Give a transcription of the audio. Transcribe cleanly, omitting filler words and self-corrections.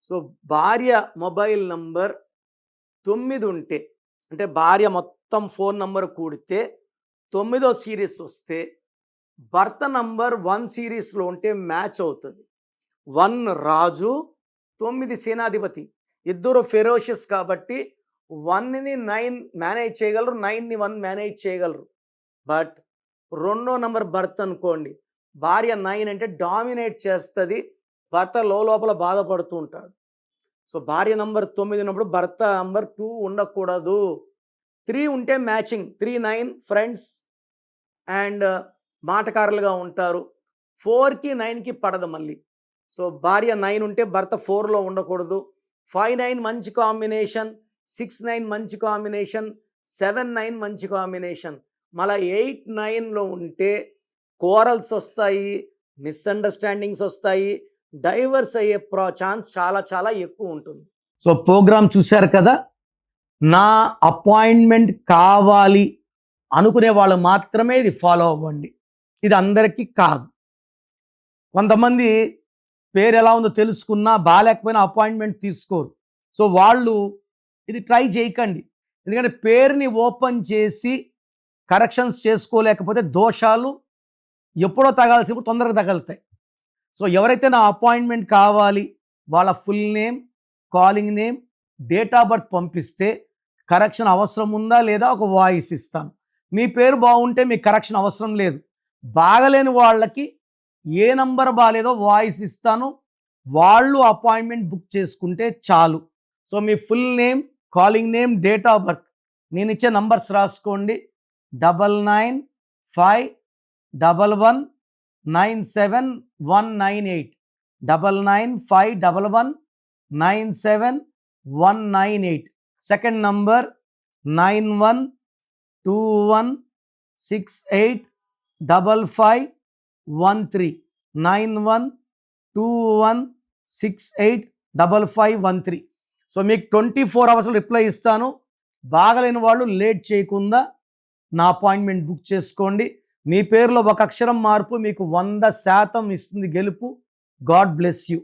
So భార్య mobile number 9 ఉంటే, అంటే భార్య మొత్తం ఫోన్ నంబర్ కూడితే 9వ సీరీస్ వస్తే, భర్త నంబర్ 1 సీరీస్‌లో ఉంటే మ్యాచ్ అవుతది. 1 రాజు, 9 సేనాధిపతి. ఇద్దరు ఫెరోషియస్ కాబట్టి 1ని 9 మేనేజ్ చేయగలరు. 9ని 1 మేనేజ్ చేయగలరు. బట్ రెండో నంబర్ భర్త అనుకోండి. భార్య 9 అంటే డామినేట్ చేస్తది. భర్త లోపల బాధపడుతూ ఉంటాడు. సో భార్య నంబర్ 9 ఉన్నప్పుడు భర్త నంబర్ 2 ఉండకూడదు. 3 ఉంటే మ్యాచింగ్. 3, 9 ఫ్రెండ్స్ అండ్ మాటకారులుగా ఉంటారు. 4కి 9కి పడదు మళ్ళీ. సో భార్య 9 ఉంటే భర్త 4లో ఉండకూడదు. 5, 9 మంచి కాంబినేషన్. 6, 9 మంచి కాంబినేషన్. 7, 9 మంచి కాంబినేషన్. మళ్ళా 8, 9లో ఉంటే కోరల్స్ వస్తాయి, మిస్అండర్స్టాండింగ్స్ వస్తాయి, డైవర్స్ అయ్యే ఛాన్స్ చాలా చాలా ఎక్కువ ఉంటుంది. సో ప్రోగ్రామ్ చూశారు కదా. నా అపాయింట్మెంట్ కావాలి అనుకునే వాళ్ళు మాత్రమే ఇది ఫాలో అవ్వండి. ఇది అందరికీ కాదు. కొంతమంది పేరు ఎలా ఉందో తెలుసుకున్నా బాగాలేకపోయినా అపాయింట్మెంట్ తీసుకోరు. సో వాళ్ళు ఇది ట్రై చేయకండి. ఎందుకంటే పేరుని ఓపెన్ చేసి కరెక్షన్స్ చేసుకోలేకపోతే దోషాలు ఎప్పుడో తగాల్సినప్పుడు తొందరగా తగులుతాయి. సో ఎవరైతే నా అపాయింట్మెంట్ కావాలి వాళ్ళ full name, calling name, date of birth పంపిస్తే కరెక్షన్ అవసరం ఉందా లేదా ఒక వాయిస్ ఇస్తాను. మీ పేరు బాగుంటే మీకు కరెక్షన్ అవసరం లేదు. బాగలేని వాళ్ళకి ఏ నంబర్ బాగాలేదో వాయిస్ ఇస్తాను. వాళ్ళు అపాయింట్మెంట్ బుక్ చేసుకుంటే చాలు. So me full name, calling name, date of birth నేను ఇచ్చే నంబర్స్ రాసుకోండి. 9951197198 9951197198. Second number 9121685513 9121685513. సో మీకు 24 అవర్స్లో రిప్లై ఇస్తాను. బాగలేని వాళ్ళు లేట్ చేయకుండా నా అపాయింట్మెంట్ బుక్ చేసుకోండి. మీ పేరులో ఒక అక్షరం మార్పు మీకు 100% ఇస్తుంది గెలుపు. God bless you.